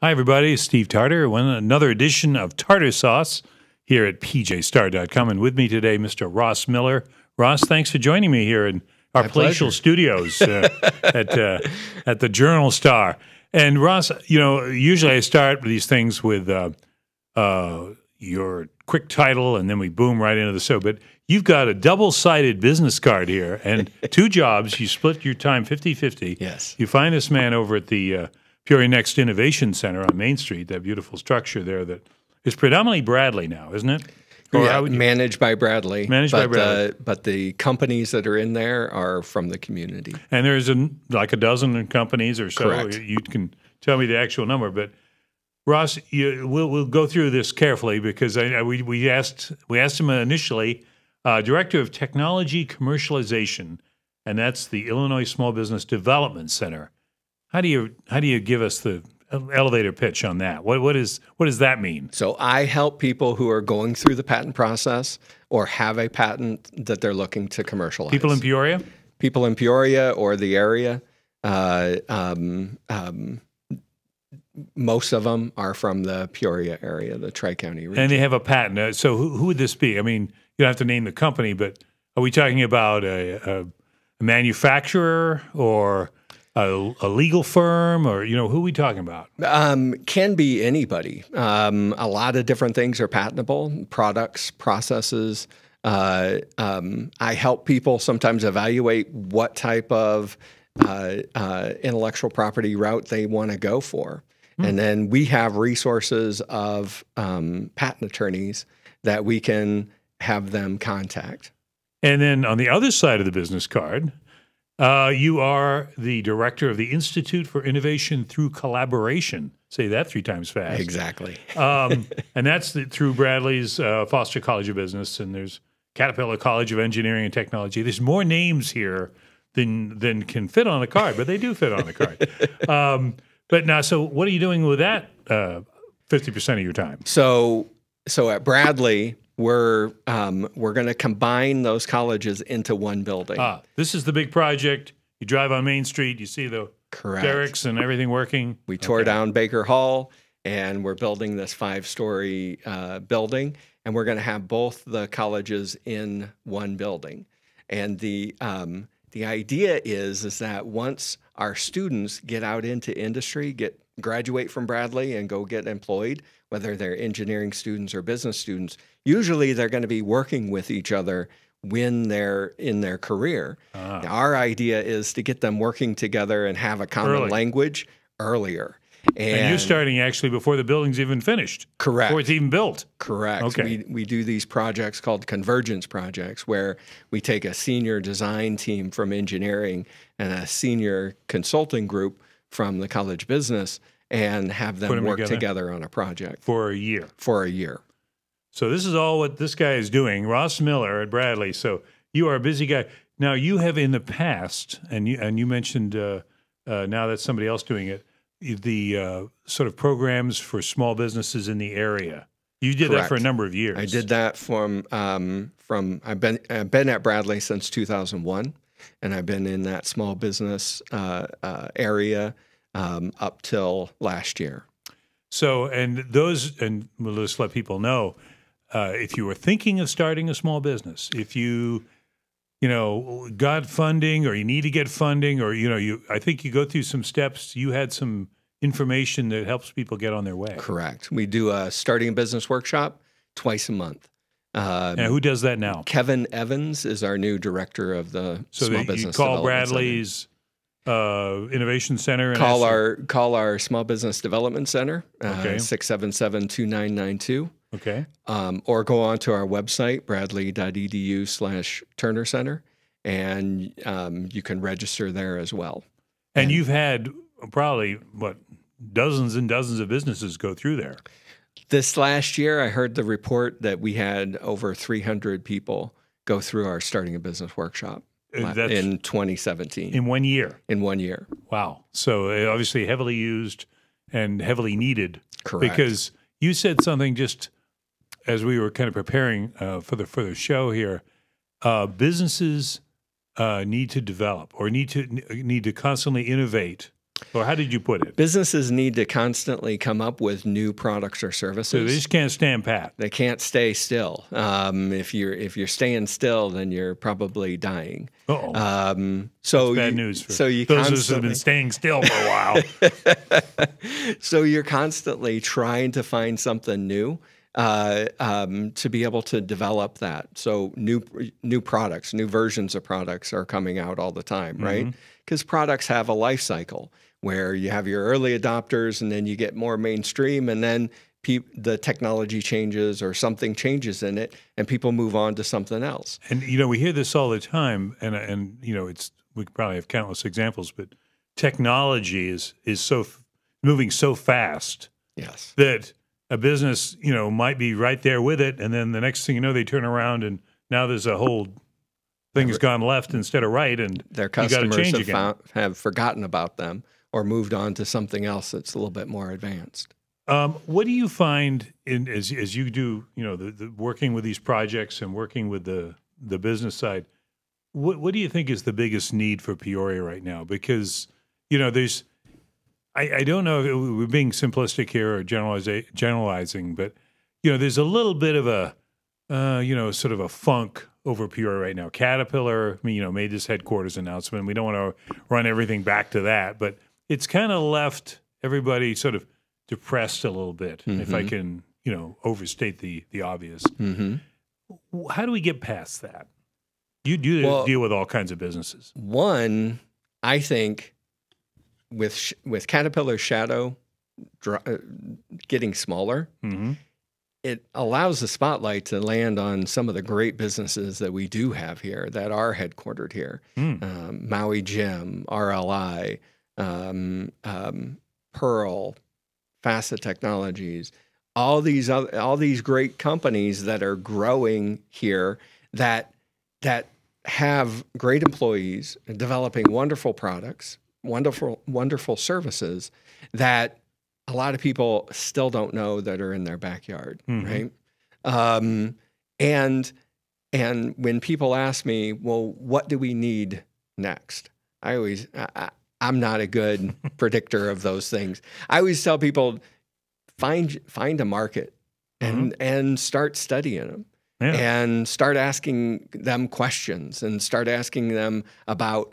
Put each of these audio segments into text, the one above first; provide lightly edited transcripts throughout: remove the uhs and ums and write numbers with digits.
Hi, everybody. It's Steve Tarter. Another edition of Tarter Sauce here at pjstar.com. And with me today, Mr. Ross Miller. Ross, thanks for joining me here in our palatial studios at the Journal Star. And Ross, usually I start these things with your quick title, and then we boom right into the show. But you've got a double-sided business card here and two jobs. You split your time 50-50. Yes. You find this man over at the Peoria NEXT Innovation Center on Main Street, that beautiful structure there that is predominantly Bradley now, isn't it? Or yeah, managed by Bradley. Managed by Bradley. But the companies that are in there are from the community. And there's like a dozen companies or so. Correct. You can tell me the actual number. But, Ross, we'll go through this carefully because we asked him initially, Director of Technology Commercialization, and that's the Illinois Small Business Development Center. How do you give us the elevator pitch on that? What does that mean? So I help people who are going through the patent process or have a patent that they're looking to commercialize. People in Peoria? People in Peoria or the area. Most of them are from the Peoria area, the Tri-County region. And they have a patent. So who would this be? I mean, you don't have to name the company, but are we talking about a manufacturer or a legal firm, or who are we talking about? Can be anybody. A lot of different things are patentable: products, processes. I help people sometimes evaluate what type of intellectual property route they want to go for, and then we have resources of patent attorneys that we can have them contact. And then on the other side of the business card, you are the director of the Institute for Innovation Through Collaboration. Say that 3 times fast. Exactly. And that's through Bradley's Foster College of Business, and there's Caterpillar College of Engineering and Technology. There's more names here than can fit on a card, but they do fit on a card. But now, so what are you doing with that 50% of your time? So at Bradley, we're going to combine those colleges into one building. This is the big project. You drive on Main Street, you see the derricks and everything working. We tore down Baker Hall, and we're building this 5-story building, and we're going to have both the colleges in one building. And the idea is that once our students get out into industry, graduate from Bradley and go get employed, whether they're engineering students or business students, usually they're going to be working with each other when they're in their career. Our idea is to get them working together and have a common language earlier. And you're starting actually before the building's even finished. Correct. Before it's even built. Correct. Okay. We do these projects called convergence projects, where we take a senior design team from engineering and a senior consulting group from the college business and have them work together on a project. For a year. For a year. So this is all what this guy is doing, Ross Miller at Bradley. So you are a busy guy. Now you have in the past, and you mentioned now that's somebody else doing it, the sort of programs for small businesses in the area. You did that for a number of years. I did that from I've been at Bradley since 2001, and I've been in that small business area up till last year. So, and we'll just let people know, if you were thinking of starting a small business, if you got funding, or you need to get funding, or I think you go through some steps. You had some information that helps people get on their way. Correct. We do a starting a business workshop twice a month. And who does that now? Kevin Evans is our new director of the Small Business Development Center. So you call Bradley's Innovation Center. And call our Small Business Development Center, 677-2992. Okay. Or go on to our website, bradley.edu/Turner Center, and you can register there as well. And you've had probably, dozens and dozens of businesses go through there. This last year, I heard the report that we had over 300 people go through our Starting a Business workshop in 2017. In 1 year? In 1 year. Wow. So obviously heavily used and heavily needed. Correct. Because you said something just as we were kind of preparing for the show here. Businesses need to develop or need to constantly innovate Or how did you put it? Businesses need to constantly come up with new products or So services. they just can't stand pat. They can't stay still. If you're staying still, then you're probably dying. Uh-oh. So Bad news for you those of us who have been staying still for a while. So you're constantly trying to find something new to be able to develop that. So new products, new versions of products are coming out all the time, right? Because products have a life cycle where you have your early adopters and then you get more mainstream, and then the technology changes or something changes in it and people move on to something else. And, we hear this all the time, and we could probably have countless examples, but technology is so moving so fast Yes. that a business, might be right there with it, and then the next thing you know, they turn around and now there's a whole thing has gone left instead of right, and their you got to customers change again. have forgotten about them or moved on to something else that's a little bit more advanced. What do you find as you do, the working with these projects and working with the business side? What do you think is the biggest need for Peoria right now? Because there's, I don't know if we're being simplistic here or generalizing, but there's a little bit of a sort of a funk over Peoria right now. Caterpillar, made this headquarters announcement. We don't want to run everything back to that, but it's kind of left everybody sort of depressed a little bit, if I can, overstate the obvious. How do we get past that? You do deal with all kinds of businesses. One, I think, with Caterpillar's shadow getting smaller, it allows the spotlight to land on some of the great businesses that we do have here that are headquartered here. Maui Jim, RLI, Pearl, Facet Technologies, all these great companies that are growing here that have great employees, developing wonderful products, wonderful services that a lot of people still don't know that are in their backyard, right? And when people ask me, well, what do we need next? I'm not a good predictor of those things. I always tell people, find a market and start studying them. And start asking them questions and start asking them about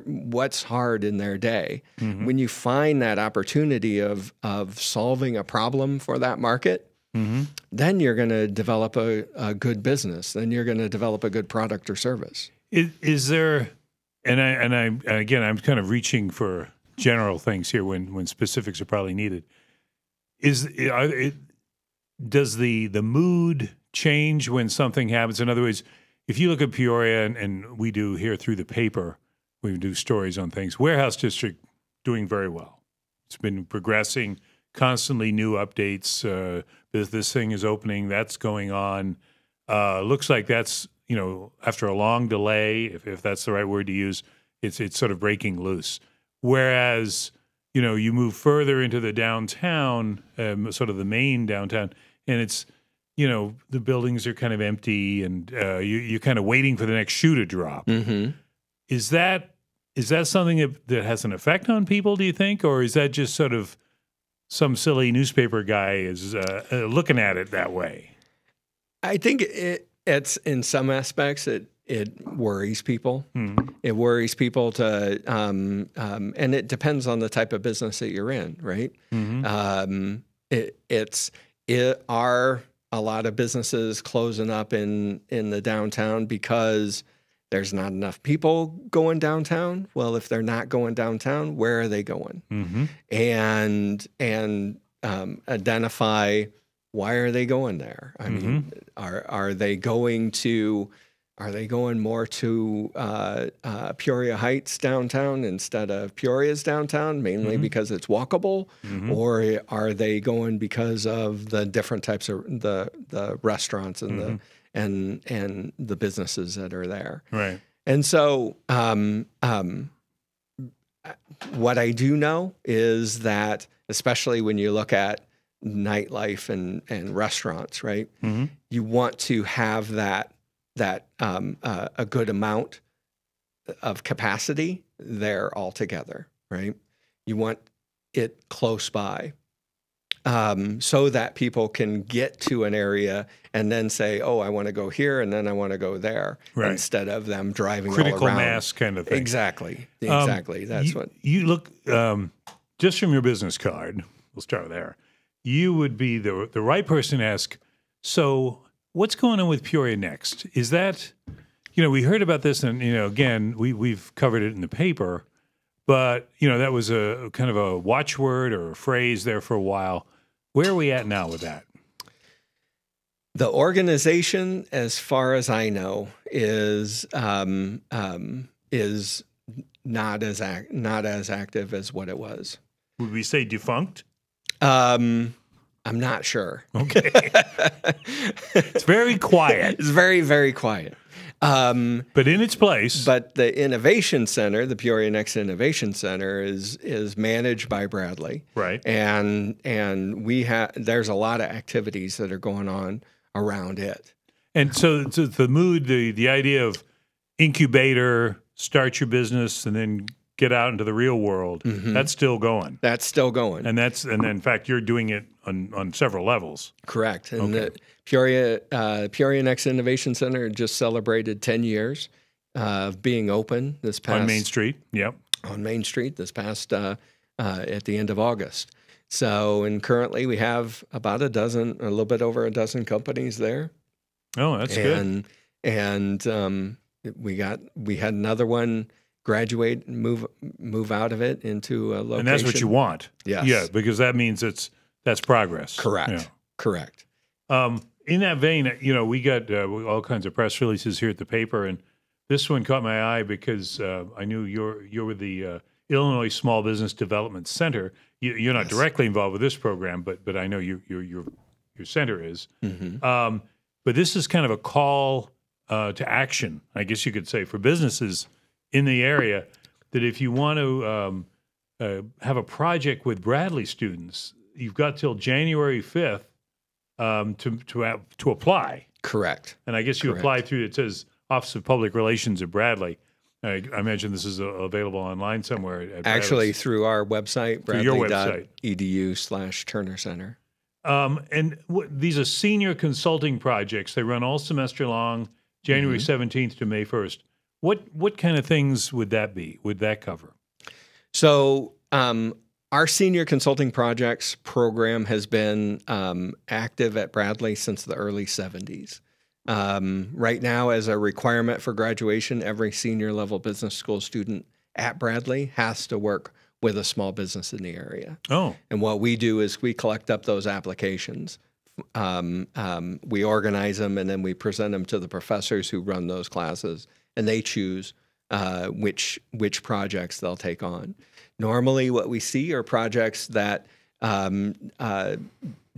what's hard in their day. When you find that opportunity of solving a problem for that market, then you're going to develop a good business. Then you're going to develop a good product or service. Is there, and again, I'm kind of reaching for general things here when specifics are probably needed. Does the mood change when something happens? In other words, if you look at Peoria, and we do here through the paper, we do stories on things. Warehouse District doing very well. It's been progressing, constantly new updates. This thing is opening, that's going on. Looks like that's, after a long delay, if that's the right word to use, it's sort of breaking loose. Whereas, you move further into the downtown, sort of the main downtown, and it's, the buildings are kind of empty, and you're kind of waiting for the next shoe to drop. Is that something that has an effect on people, do you think? Or is that just sort of some silly newspaper guy is looking at it that way? I think it's in some aspects, it worries people. It worries people and it depends on the type of business that you're in, right? Are a lot of businesses closing up in the downtown because there's not enough people going downtown? Well, if they're not going downtown, where are they going? And identify, why are they going there? I mean, are they going more to Peoria Heights downtown instead of Peoria's downtown, mainly because it's walkable, or are they going because of the different types of the restaurants and and the businesses that are there? Right. And so, what I do know is that, especially when you look at nightlife and restaurants, right, you want to have that a good amount of capacity there altogether, right? You want it close by, so that people can get to an area and then say, oh, I want to go here and then I want to go there, Right. instead of them driving Critical all around. mass kind of thing. Exactly. That's what. You look, just from your business card, we'll start with there, you would be the right person to ask, so what's going on with Peoria Next? Is that, we heard about this and, again, we've covered it in the paper, but, that was a kind of a watchword or a phrase there for a while. Where are we at now with that? The organization, as far as I know, is not as active as what it was. Would we say defunct? I'm not sure. Okay. It's very quiet. It's very, very quiet. But in its place. But the Innovation Center, the Peoria Next Innovation Center, is managed by Bradley. Right. And there's a lot of activities that are going on around it. And so the mood, the idea of incubator, start your business, and then get out into the real world, that's still going. That's still going. And then in fact, you're doing it on several levels. Correct. And the Peoria Next Innovation Center just celebrated 10 years of being open this past... On Main Street, yep. On Main Street this past, at the end of August. So, and currently we have about a little bit over a dozen companies there. Oh, that's good. And we had another one graduate and move out of it into a location. And that's what you want. Yes. Yeah, because that means that's progress. Correct. Yeah. Correct. In that vein, we got all kinds of press releases here at the paper, and this one caught my eye because I knew you're with the Illinois Small Business Development Center. You're not directly involved with this program, but I know your center is. But this is kind of a call to action, I guess you could say, for businesses in the area, that if you want to have a project with Bradley students, you've got till January 5th to apply. Correct. And I guess you apply through, it says Office of Public Relations at Bradley. I imagine this is available online somewhere. Actually, through our website, bradley.edu bradley.edu/Turner Center. And these are senior consulting projects. They run all semester long, January 17th to May 1st. What kind of things would that be? Would that cover? So our senior consulting projects program has been active at Bradley since the early 70s. Right now, as a requirement for graduation, every senior level business school student at Bradley has to work with a small business in the area. Oh. And what we do is we collect up those applications. We organize them, and then we present them to the professors who run those classes, and they choose which projects they'll take on. Normally, what we see are projects that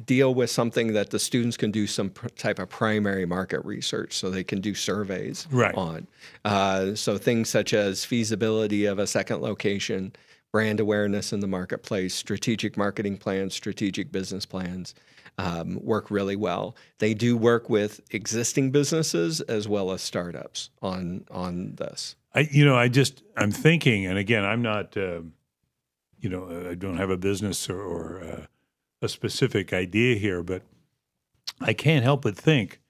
deal with something that the students can do some type of primary market research, so they can do surveys on. So things such as feasibility of a second location, brand awareness in the marketplace, strategic marketing plans, strategic business plans work really well. They do work with existing businesses as well as startups on this. I'm thinking, and again, I'm not, I don't have a business or a specific idea here, but I can't help but think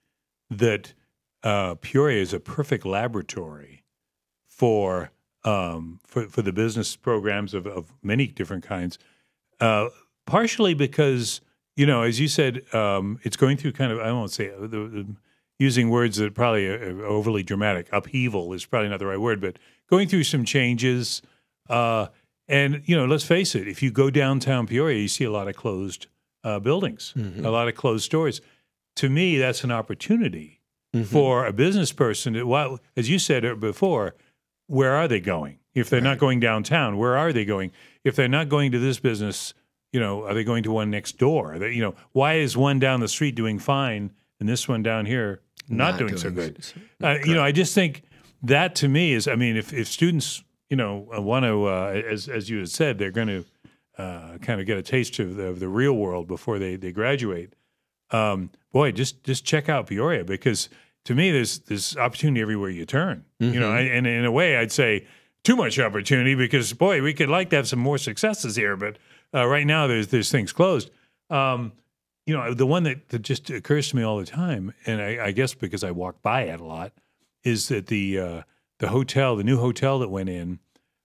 that Peoria is a perfect laboratory for the business programs of many different kinds. Partially because, as you said, it's going through kind of, I won't say using words that probably are overly dramatic. Upheaval is probably not the right word, but going through some changes. And, let's face it, if you go downtown Peoria, you see a lot of closed buildings, a lot of closed stores. To me, that's an opportunity for a business person. Well, as you said before, where are they going? If they're not going downtown, where are they going? If they're not going to this business, are they going to one next door? Why is one down the street doing fine and this one down here not doing so good? I just think that to me is, if students want to, as you had said, they're going to kind of get a taste of the real world before they graduate. Just check out Peoria, because to me, there's opportunity everywhere you turn. And in a way, I'd say too much opportunity because, boy, we could like to have some more successes here, but right now there's things closed. You know, the one that just occurs to me all the time, and I guess because I walk by it a lot, is that the hotel, the new hotel that went in,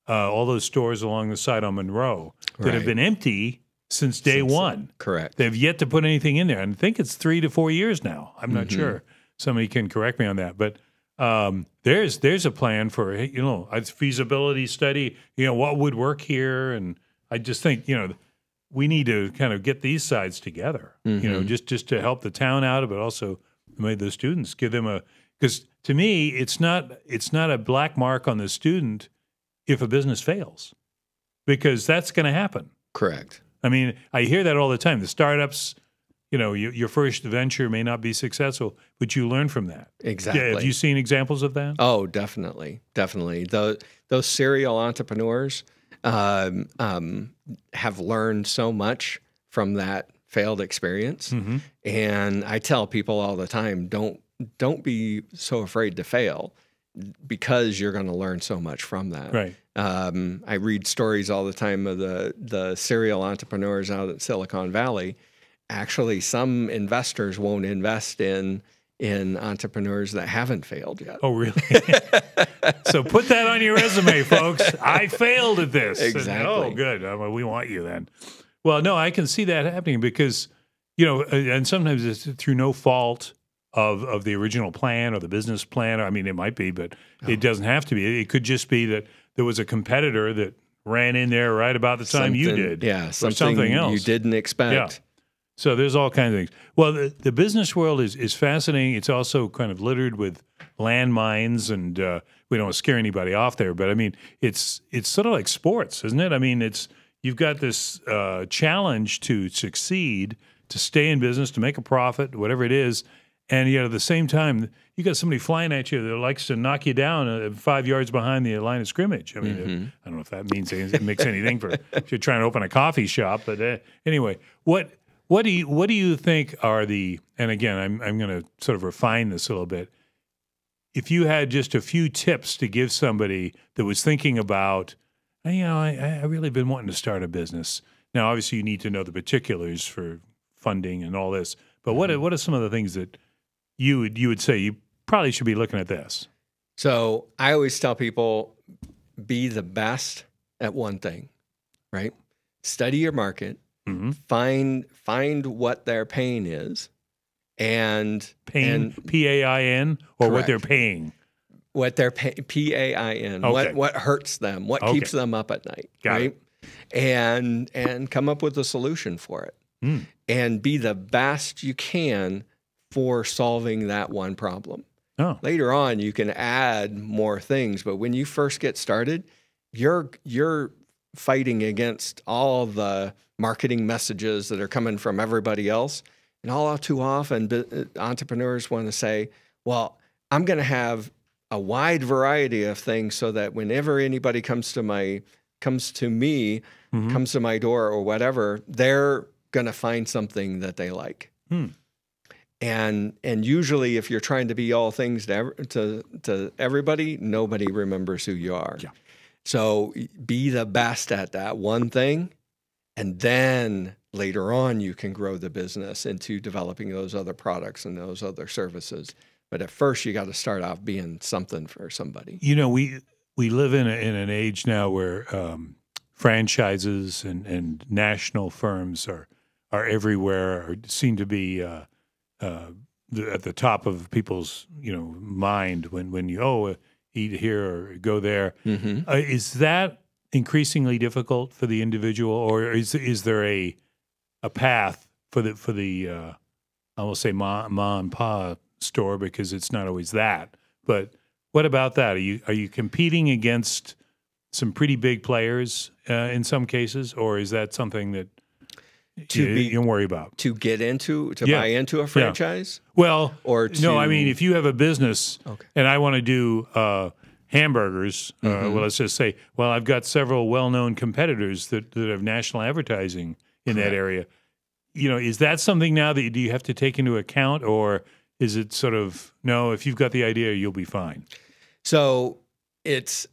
all those stores along the side on Monroe that have been empty since day one. Correct. They've yet to put anything in there. And I think it's 3 to 4 years now. I'm not sure. Somebody can correct me on that. But there's a plan for, you know, a feasibility study, you know, what would work here. And I just think, you know, we need to kind of get these sides together, you know, just to help the town out, but also maybe the students, give them a, because to me, it's not a black mark on the student if a business fails, because that's going to happen. Correct. I mean, I hear that all the time. The startups, you know, your first venture may not be successful, but you learn from that. Exactly. Yeah, have you seen examples of that? Oh, definitely. Definitely. Those serial entrepreneurs have learned so much from that failed experience. And I tell people all the time, don't be so afraid to fail, because you're going to learn so much from that. Right. I read stories all the time of the serial entrepreneurs out at Silicon Valley. Actually, some investors won't invest in entrepreneurs that haven't failed yet. Oh, really? So put that on your resume, folks. I failed at this. Exactly. And, oh, good. Well, we want you then. Well, no, I can see that happening because, you know, and sometimes it's through no fault of the original plan or the business plan. I mean, it might be, but it doesn't have to be. It could just be that there was a competitor that ran in there right about the time you did. Yeah, or something else you didn't expect. Yeah. So there's all kinds of things. Well, the business world is fascinating. It's also kind of littered with landmines, and we don't want to scare anybody off there. But I mean, it's sort of like sports, isn't it? I mean, you've got this challenge to succeed, to stay in business, to make a profit, whatever it is. And yet at the same time, you got somebody flying at you that likes to knock you down 5 yards behind the line of scrimmage. I mean, I don't know if that means it makes anything for if you're trying to open a coffee shop. But anyway, what do you think are the? And again, I'm going to sort of refine this a little bit. If you had just a few tips to give somebody that was thinking about, you know, I really been wanting to start a business. Now, obviously, you need to know the particulars for funding and all this. But what are some of the things that you would say you probably should be looking at this? So I always tell people, be the best at one thing, right? Study your market, find what their pain is, and PAIN, or what they're paying. What they're PAIN. Okay. What hurts them? What keeps them up at night? Got it. And come up with a solution for it, and be the best you can for solving that one problem. Oh. Later on, you can add more things, but when you first get started, you're fighting against all the marketing messages that are coming from everybody else. And all too often, entrepreneurs want to say, well, I'm going to have a wide variety of things so that whenever anybody comes to my door or whatever, they're going to find something that they like. And usually, if you're trying to be all things to everybody, nobody remembers who you are. Yeah. So be the best at that one thing, and then later on, you can grow the business into developing those other products and those other services. But at first, you got to start off being something for somebody. You know, we live in an age now where franchises and national firms are everywhere, or seem to be at the top of people's mind when you eat here or go there. Is that increasingly difficult for the individual, or is there a path for the I will say ma and pa store, because it's not always that. But what about that? Are you competing against some pretty big players in some cases, or is that something that you don't worry about? To buy into a franchise? Yeah. Well, no, I mean, if you have a business and I want to do hamburgers, well, let's just say, well, I've got several well-known competitors that have national advertising in that area. Is that something now that you have to take into account, or is it sort of, no, if you've got the idea, you'll be fine? So it's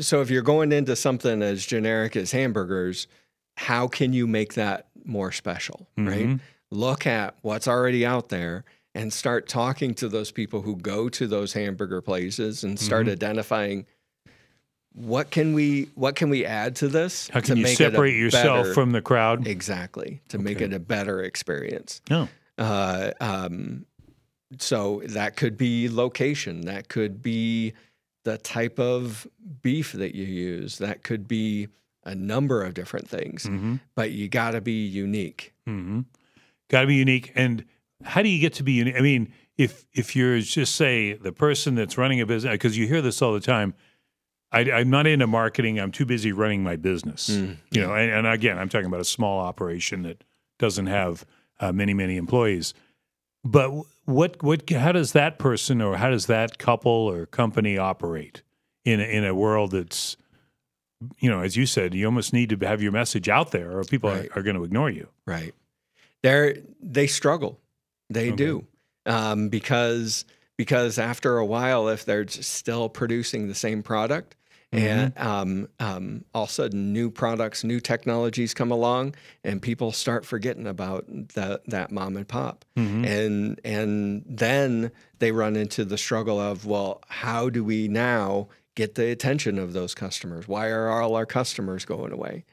so if you're going into something as generic as hamburgers, how can you make that more special, right? Look at what's already out there and start talking to those people who go to those hamburger places and start identifying what can we add to this? How can you separate yourself from the crowd? Exactly, to make it a better experience. No. So that could be location. That could be the type of beef that you use. That could be a number of different things. But you got to be unique. Got to be unique. And how do you get to be unique? I mean, if you're just, say, the person that's running a business, because you hear this all the time, I'm not into marketing. I'm too busy running my business. You know, and again, I'm talking about a small operation that doesn't have many employees. But how does that person or how does that couple or company operate in a world that's, you know, as you said, you almost need to have your message out there or people are going to ignore you. Right. They struggle. They do. Because after a while, if they're just still producing the same product and all of a sudden new products, new technologies come along and people start forgetting about that mom and pop. And then they run into the struggle of, well, how do we now get the attention of those customers? Why are all our customers going away?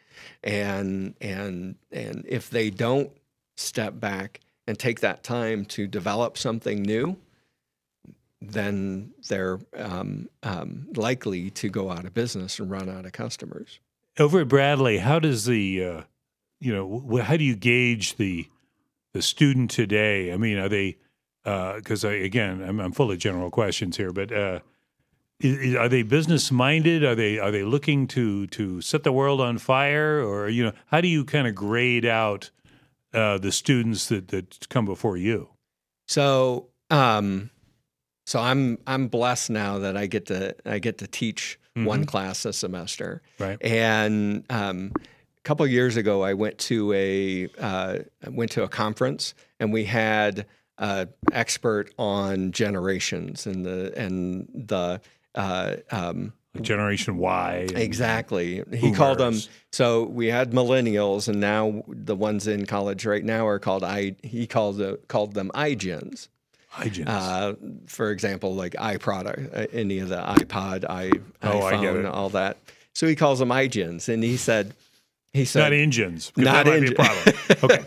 And if they don't step back and take that time to develop something new, then they're likely to go out of business and run out of customers. Over at Bradley, how does how do you gauge the student today? I mean, are they, because I'm full of general questions here, but are they business minded? Are they looking to set the world on fire, or how do you kind of grade out the students that come before you? So I'm blessed now that I get to teach one class a semester. Right. And a couple of years ago, I went to a conference, and we had an expert on generations and the Generation Y. Exactly. He called them. So we had millennials, and now the ones in college right now are called he called them iGens. For example, like iProduct, any of the iPod, iPhone, all that. So he calls them iGens, and he said, not engines. Not engines. Okay.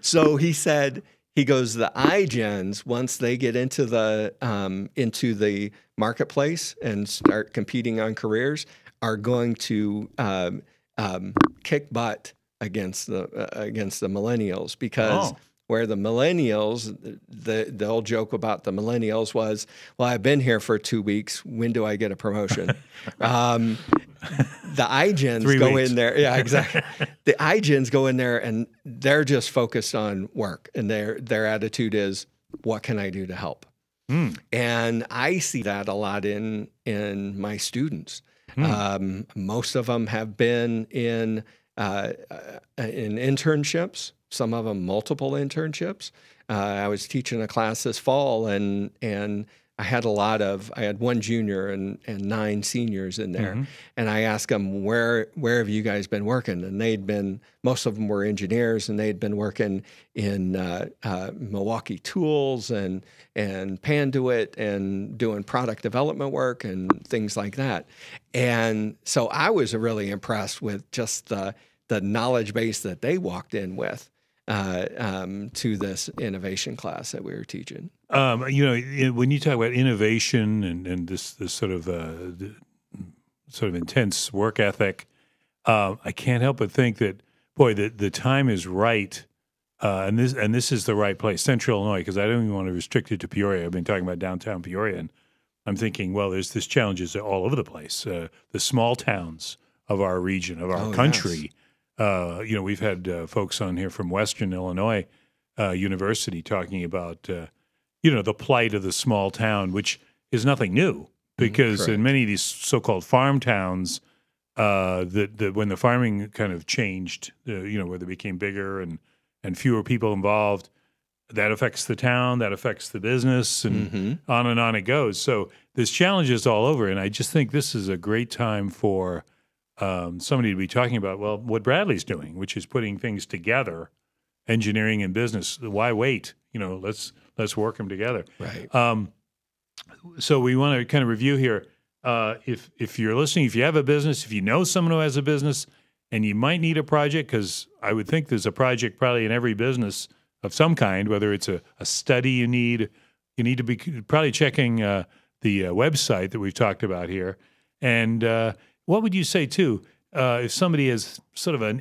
So he said, he goes, the iGens, once they get into the marketplace and start competing on careers, are going to kick butt against the millennials, because where the millennials, the old joke about the millennials was, well, I've been here for 2 weeks. When do I get a promotion? The iGens go in there. Yeah, exactly. The iGens go in there and they're just focused on work. And their attitude is, what can I do to help? And I see that a lot in my students. Most of them have been in internships. Some of them multiple internships. I was teaching a class this fall, and I had one junior and 9 seniors in there. And I asked them, where have you guys been working? And most of them were engineers, and they'd been working in Milwaukee Tools and Panduit and doing product development work and things like that. And so I was really impressed with just the knowledge base that they walked in with to this innovation class that we were teaching. When you talk about innovation and this sort of intense work ethic, I can't help but think that, boy, the time is right, and this is the right place, Central Illinois, because I don't even want to restrict it to Peoria. I've been talking about downtown Peoria, and I'm thinking, well, there's this challenges all over the place. The small towns of our region, of our country. Yes. We've had folks on here from Western Illinois University talking about, the plight of the small town, which is nothing new, because in many of these so-called farm towns, that when the farming kind of changed, where they became bigger and fewer people involved, that affects the town, that affects the business, and on it goes. So there's challenges all over, and I just think this is a great time for somebody to be talking about, well, what Bradley's doing, which is putting things together, engineering and business. Why wait? Let's work them together. Right. So we want to kind of review here. If you're listening, if you have a business, if you know someone who has a business, and you might need a project, because I would think there's a project probably in every business of some kind, whether it's a study you need to be probably checking the website that we've talked about here. And what would you say too if somebody has sort of a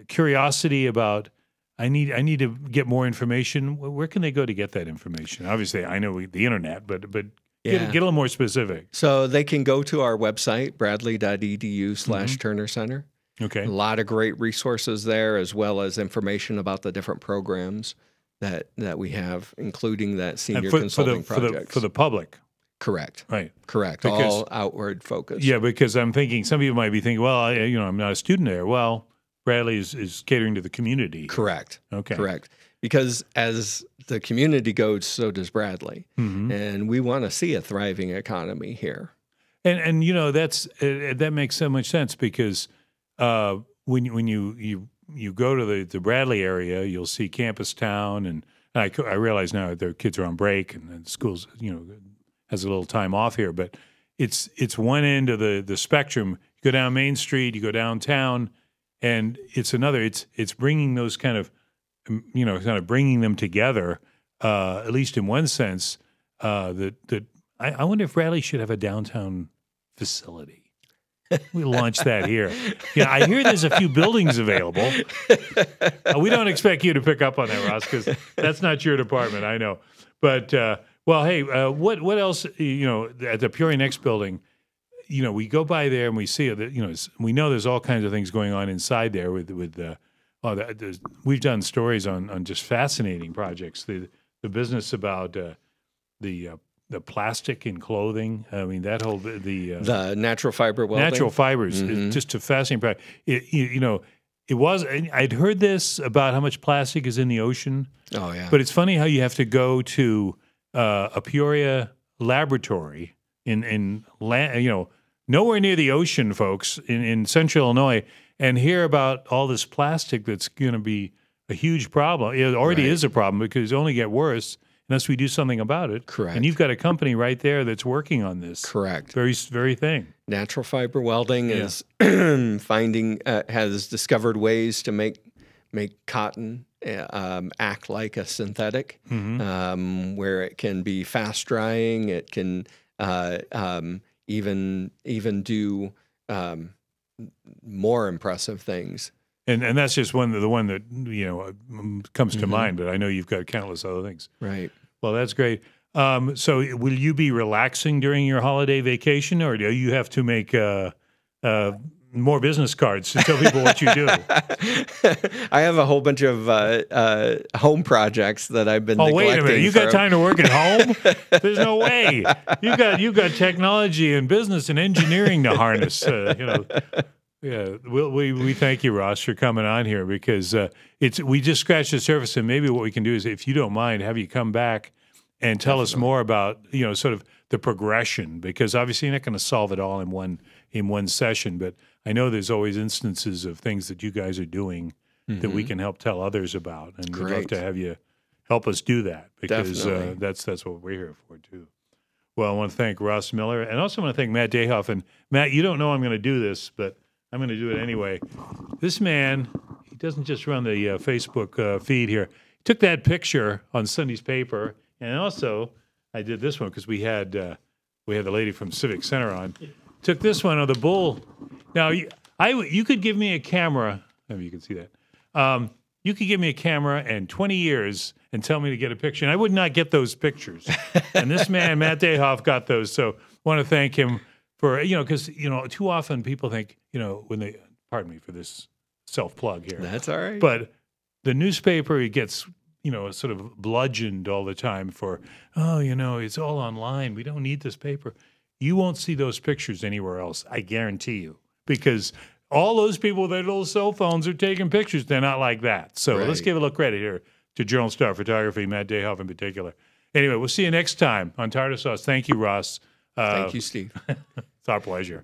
curiosity about I need to get more information? Where can they go to get that information? Obviously, I know the internet, but get a little more specific. So they can go to our website, bradley.edu/Turner Center. Okay. A lot of great resources there, as well as information about the different programs that we have, including that senior consulting projects. For the public. Correct. Right. Correct. Because, all outward focused. Yeah, because I'm thinking some people might be thinking, well, I'm not a student there. Well, Bradley is catering to the community. Correct. Okay. Correct. Because as the community goes, so does Bradley. And we want to see a thriving economy here. And that makes so much sense, because when you go to the Bradley area, you'll see Campus Town, and I realize now their kids are on break and schools has a little time off here, but it's one end of the spectrum. You go down Main Street, you go downtown, and it's another. It's bringing those kind of bringing them together, at least in one sense. That I wonder if Bradley should have a downtown facility. We launch that here. Yeah, I hear there's a few buildings available. We don't expect you to pick up on that, Ross, because that's not your department. I know, but hey, what else? At the Peoria Next building, we go by there and we see that we know there's all kinds of things going on inside there with we've done stories on just fascinating projects. The business about the plastic in clothing. I mean, that whole the natural fiber welding. Natural fibers is just a fascinating project. It was. I'd heard this about how much plastic is in the ocean. Oh yeah. But it's funny how you have to go to a Peoria laboratory nowhere near the ocean, folks, in central Illinois, and hear about all this plastic that's going to be a huge problem. It already is a problem, because it'll only get worse unless we do something about it. Correct. And you've got a company right there that's working on this. Correct. Very, very thing. Natural fiber welding is has discovered ways to make cotton act like a synthetic, where it can be fast drying. It can even do more impressive things. And that's just the one that comes to mind. But I know you've got countless other things. Right. Well, that's great. So, will you be relaxing during your holiday vacation, or do you have to make more business cards to tell people what you do? I have a whole bunch of home projects that I've been. Oh, wait a minute! You got time to work at home? There's no way. You've got technology and business and engineering to harness. Yeah, we thank you, Ross, for coming on here, because we just scratched the surface, and maybe what we can do is, if you don't mind, have you come back and tell us more about sort of the progression, because obviously you're not going to solve it all in one session, but I know there's always instances of things that you guys are doing that we can help tell others about, and we'd love to have you help us do that, because that's what we're here for too. Well, I want to thank Ross Miller, and also want to thank Matt Dayhoff. And Matt, you don't know I'm going to do this, but I'm going to do it anyway. This man, he doesn't just run the Facebook feed here. He took that picture on Sunday's paper, and also I did this one because we had the lady from Civic Center on. Took this one of the bull. Now, you could give me a camera. Maybe you can see that. You could give me a camera and 20 years and tell me to get a picture, and I would not get those pictures. And this man, Matt Dayhoff, got those. So I want to thank him for, because, too often people think, when they, pardon me for this self-plug here. That's all right. But the newspaper, it gets, sort of bludgeoned all the time for, it's all online. We don't need this paper. You won't see those pictures anywhere else, I guarantee you, because all those people with their little cell phones are taking pictures. They're not like that. So let's give a little credit here to Journal Star Photography, Matt Dayhoff in particular. Anyway, we'll see you next time on Tarter Source. Thank you, Ross. Thank you, Steve. It's our pleasure.